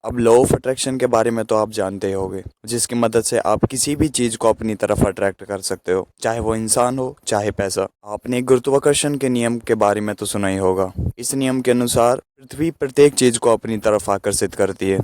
अब law of attraction के बारे में तो आप जानते ही होंगे, जिसकी मदद से आप किसी भी चीज को अपनी तरफ अट्रैक्ट कर सकते हो, चाहे वो इंसान हो चाहे पैसा। आपने गुरुत्वाकर्षण के नियम के बारे में तो सुना ही होगा। इस नियम के अनुसार पृथ्वी प्रत्येक चीज को अपनी तरफ आकर्षित करती है।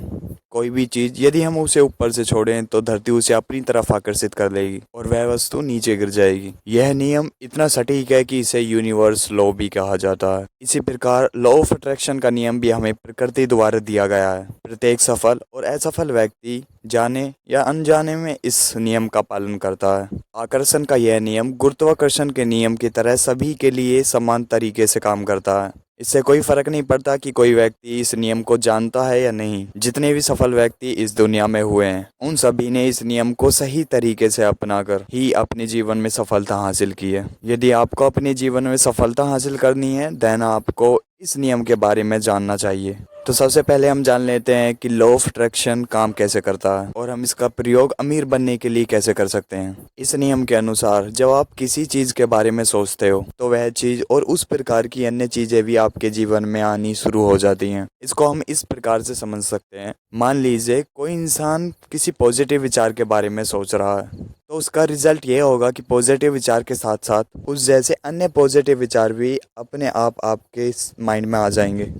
कोई भी चीज यदि हम उसे ऊपर से छोड़ें तो धरती उसे अपनी तरफ आकर्षित कर लेगी और वह वस्तु नीचे गिर जाएगी। यह नियम इतना सटीक है कि इसे यूनिवर्स लॉ भी कहा जाता है। इसी प्रकार लॉ ऑफ अट्रैक्शन का नियम भी हमें प्रकृति द्वारा दिया गया है। प्रत्येक सफल और असफल व्यक्ति जाने या अनजाने में इस नियम का पालन करता है। आकर्षण का यह नियम गुरुत्वाकर्षण के नियम की तरह सभी के लिए समान तरीके से काम करता है। इससे कोई फर्क नहीं पड़ता कि कोई व्यक्ति इस नियम को जानता है या नहीं। जितने भी सफल व्यक्ति इस दुनिया में हुए हैं, उन सभी ने इस नियम को सही तरीके से अपनाकर ही अपने जीवन में सफलता हासिल की है। यदि आपको अपने जीवन में सफलता हासिल करनी है, देन आपको इस नियम के बारे में जानना चाहिए। तो सबसे पहले हम जान लेते हैं कि लॉ ऑफ अट्रैक्शन काम कैसे करता है और हम इसका प्रयोग अमीर बनने के लिए कैसे कर सकते हैं। इस नियम के अनुसार जब आप किसी चीज के बारे में सोचते हो तो वह चीज और उस प्रकार की अन्य चीजें भी आपके जीवन में आनी शुरू हो जाती हैं। इसको हम इस प्रकार से समझ सकते हैं। मान लीजिए कोई इंसान किसी पॉजिटिव विचार के बारे में सोच रहा है, तो उसका रिजल्ट ये होगा कि पॉजिटिव विचार के साथ साथ उस जैसे अन्य पॉजिटिव विचार भी अपने आप आपके माइंड में आ जाएंगे।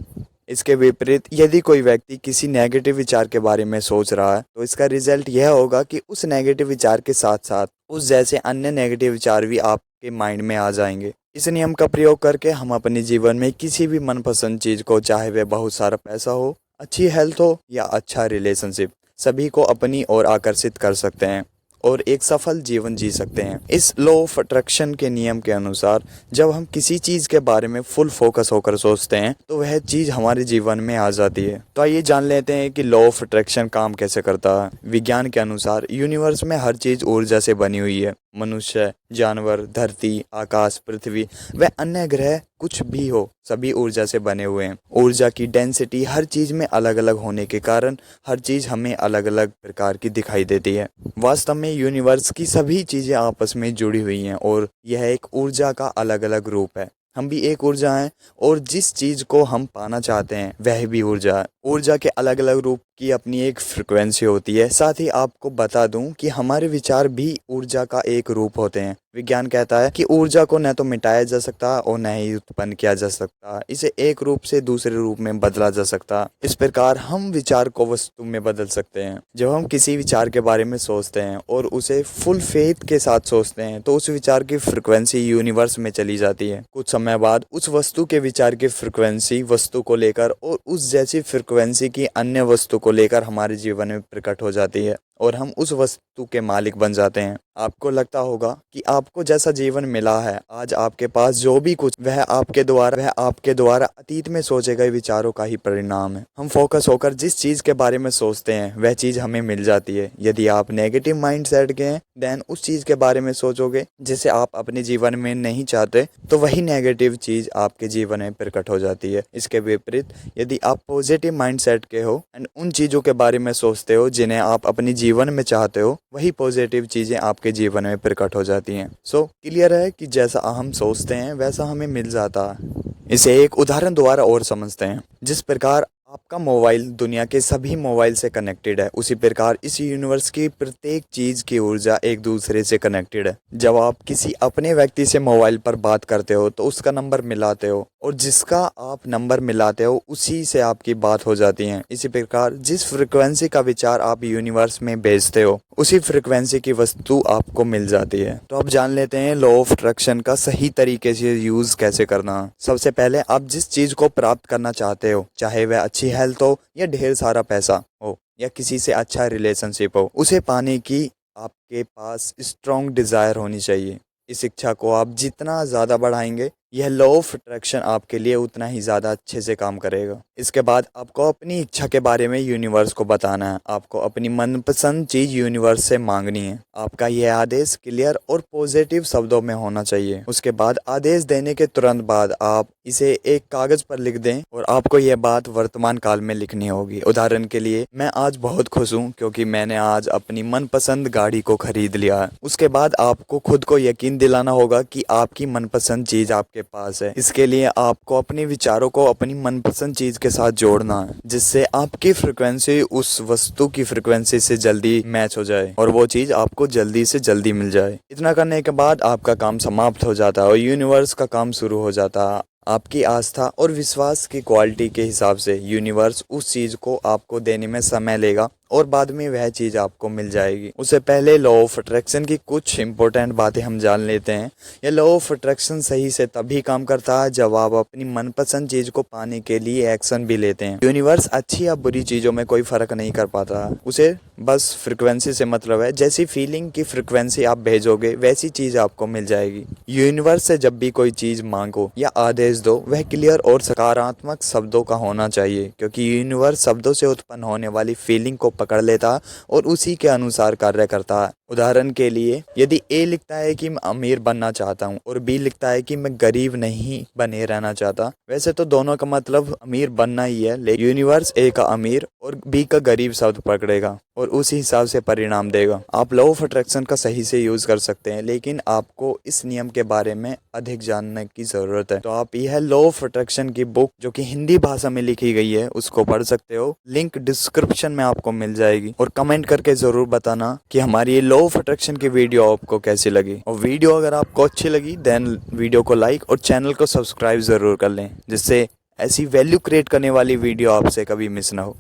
इसके विपरीत यदि कोई व्यक्ति किसी नेगेटिव विचार के बारे में सोच रहा है, तो इसका रिजल्ट यह होगा कि उस नेगेटिव विचार के साथ साथ उस जैसे अन्य नेगेटिव विचार भी आपके माइंड में आ जाएंगे। इस नियम का प्रयोग करके हम अपने जीवन में किसी भी मनपसंद चीज को, चाहे वह बहुत सारा पैसा हो, अच्छी हेल्थ हो या अच्छा रिलेशनशिप, सभी को अपनी ओर आकर्षित कर सकते हैं और एक सफल जीवन जी सकते हैं। इस लॉ ऑफ अट्रैक्शन के नियम के अनुसार जब हम किसी चीज के बारे में फुल फोकस होकर सोचते हैं तो वह चीज हमारे जीवन में आ जाती है। तो आइए जान लेते हैं कि लॉ ऑफ अट्रैक्शन काम कैसे करता है। विज्ञान के अनुसार यूनिवर्स में हर चीज ऊर्जा से बनी हुई है। मनुष्य, जानवर, धरती, आकाश, पृथ्वी व अन्य ग्रह कुछ भी हो, सभी ऊर्जा से बने हुए हैं। ऊर्जा की डेंसिटी हर चीज में अलग अलग होने के कारण हर चीज हमें अलग अलग प्रकार की दिखाई देती है। वास्तव में यूनिवर्स की सभी चीजें आपस में जुड़ी हुई हैं और यह एक ऊर्जा का अलग अलग रूप है। हम भी एक ऊर्जा हैं और जिस चीज को हम पाना चाहते हैं वह भी ऊर्जा है। ऊर्जा के अलग अलग रूप की अपनी एक फ्रिक्वेंसी होती है। साथ ही आपको बता दूं कि हमारे विचार भी ऊर्जा का एक रूप होते हैं। विज्ञान कहता है कि ऊर्जा को न तो मिटाया जा सकता और न ही उत्पन्न किया जा सकता, इसे एक रूप से दूसरे रूप में बदला जा सकता। इस प्रकार हम विचार को वस्तु में बदल सकते हैं। जब हम किसी विचार के बारे में सोचते हैं और उसे फुल फेथ के साथ सोचते हैं तो उस विचार की फ्रिक्वेंसी यूनिवर्स में चली जाती है। कुछ समय बाद उस वस्तु के विचार की फ्रिक्वेंसी वस्तु को लेकर और उस जैसी फ्रिक्वेंसी की अन्य वस्तु को लेकर हमारे जीवन में प्रकट हो जाती है और हम उस वस्तु के मालिक बन जाते हैं। आपको लगता होगा कि आपको जैसा जीवन मिला है, आज आपके पास जो भी कुछ, वह आपके द्वारा अतीत में सोचे गए विचारों का ही परिणाम है। हम फोकस होकर जिस चीज के बारे में सोचते हैं वह चीज हमें मिल जाती है। यदि आप नेगेटिव माइंडसेट के हैं, देन उस चीज के बारे में सोचोगे जिसे आप अपने जीवन में नहीं चाहते, तो वही नेगेटिव चीज आपके जीवन में प्रकट हो जाती है। इसके विपरीत यदि आप पॉजिटिव माइंडसेट के हो एंड उन चीजों के बारे में सोचते हो जिन्हें आप अपनी जीवन में चाहते हो, वही पॉजिटिव चीजें आपके जीवन में प्रकट हो जाती हैं। सो क्लियर है कि जैसा हम सोचते हैं वैसा हमें मिल जाता है। इसे एक उदाहरण द्वारा और समझते हैं। जिस प्रकार आपका मोबाइल दुनिया के सभी मोबाइल से कनेक्टेड है, उसी प्रकार इस यूनिवर्स की प्रत्येक चीज की ऊर्जा एक दूसरे से कनेक्टेड है। जब आप किसी अपने व्यक्ति से मोबाइल पर बात करते हो तो उसका नंबर मिलाते हो और जिसका आप नंबर मिलाते हो उसी से आपकी बात हो जाती है। इसी प्रकार जिस फ्रिक्वेंसी का विचार आप यूनिवर्स में भेजते हो उसी फ्रिक्वेंसी की वस्तु आपको मिल जाती है। तो अब जान लेते हैं लॉ ऑफ अट्रैक्शन का सही तरीके से यूज कैसे करना। सबसे पहले आप जिस चीज को प्राप्त करना चाहते हो, चाहे वह अच्छी हेल्थ हो या ढेर सारा पैसा हो या किसी से अच्छा रिलेशनशिप हो, उसे पाने की आपके पास स्ट्रॉन्ग डिजायर होनी चाहिए। इस इच्छा को आप जितना ज़्यादा बढ़ाएंगे, यह लॉ ऑफ अट्रैक्शन आपके लिए उतना ही ज़्यादा अच्छे से काम करेगा। इसके बाद आपको अपनी इच्छा के बारे में यूनिवर्स को बताना है। आपको अपनी मनपसंद चीज़ यूनिवर्स से मांगनी है। आपका यह आदेश क्लियर और पॉजिटिव शब्दों में होना चाहिए। उसके बाद आदेश देने के तुरंत बाद आप इसे एक कागज पर लिख दें और आपको यह बात वर्तमान काल में लिखनी होगी। उदाहरण के लिए, मैं आज बहुत खुश हूँ क्योंकि मैंने आज अपनी मनपसंद गाड़ी को खरीद लिया है। उसके बाद आपको खुद को यकीन दिलाना होगा कि आपकी मनपसंद चीज़ आपके आपके पास है। इसके लिए आपको अपने विचारों को अपनी मनपसंद चीज के साथ जोड़ना है, जिससे आपकी फ्रिक्वेंसी उस वस्तु की फ्रिक्वेंसी से जल्दी मैच हो जाए और वो चीज आपको जल्दी से जल्दी मिल जाए। इतना करने के बाद आपका काम समाप्त हो जाता है और यूनिवर्स का काम शुरू हो जाता है। आपकी आस्था और विश्वास की क्वालिटी के हिसाब से यूनिवर्स उस चीज को आपको देने में समय लेगा और बाद में वह चीज आपको मिल जाएगी। उससे पहले लॉ ऑफ अट्रैक्शन की कुछ इंपॉर्टेंट बातें हम जान लेते हैं। यह लॉ ऑफ अट्रैक्शन सही से तभी काम करता है जब आप अपनी मनपसंद चीज को पाने के लिए एक्शन भी लेते हैं। यूनिवर्स अच्छी या बुरी चीजों में कोई फर्क नहीं कर पाता, उसे बस फ्रिक्वेंसी से मतलब है। जैसी फीलिंग की फ्रिक्वेंसी आप भेजोगे वैसी चीज आपको मिल जाएगी। यूनिवर्स से जब भी कोई चीज मांगो या आदेश दो, वह क्लियर और सकारात्मक शब्दों का होना चाहिए, क्योंकि यूनिवर्स शब्दों से उत्पन्न होने वाली फीलिंग को पकड़ लेता है और उसी के अनुसार कार्य करता है। उदाहरण के लिए, यदि ए लिखता है कि मैं अमीर बनना चाहता हूँ और बी लिखता है कि मैं गरीब नहीं बने रहना चाहता, वैसे तो दोनों का मतलब अमीर बनना ही है, लेकिन यूनिवर्स ए का अमीर और बी का गरीब शब्द पकड़ेगा और उसी हिसाब से परिणाम देगा। आप लॉ ऑफ अट्रैक्शन का सही से यूज कर सकते हैं, लेकिन आपको इस नियम के बारे में अधिक जानने की जरूरत है। तो आप यह लॉ ऑफ अट्रैक्शन की बुक, जो कि हिंदी भाषा में लिखी गई है, उसको पढ़ सकते हो। लिंक डिस्क्रिप्शन में आपको मिल जाएगी। और कमेंट करके जरूर बताना कि हमारी ये लॉ ऑफ अट्रैक्शन की वीडियो आपको कैसी लगी। और वीडियो अगर आपको अच्छी लगी देन वीडियो को लाइक और चैनल को सब्सक्राइब जरूर कर लें, जिससे ऐसी वैल्यू क्रिएट करने वाली वीडियो आपसे कभी मिस ना हो।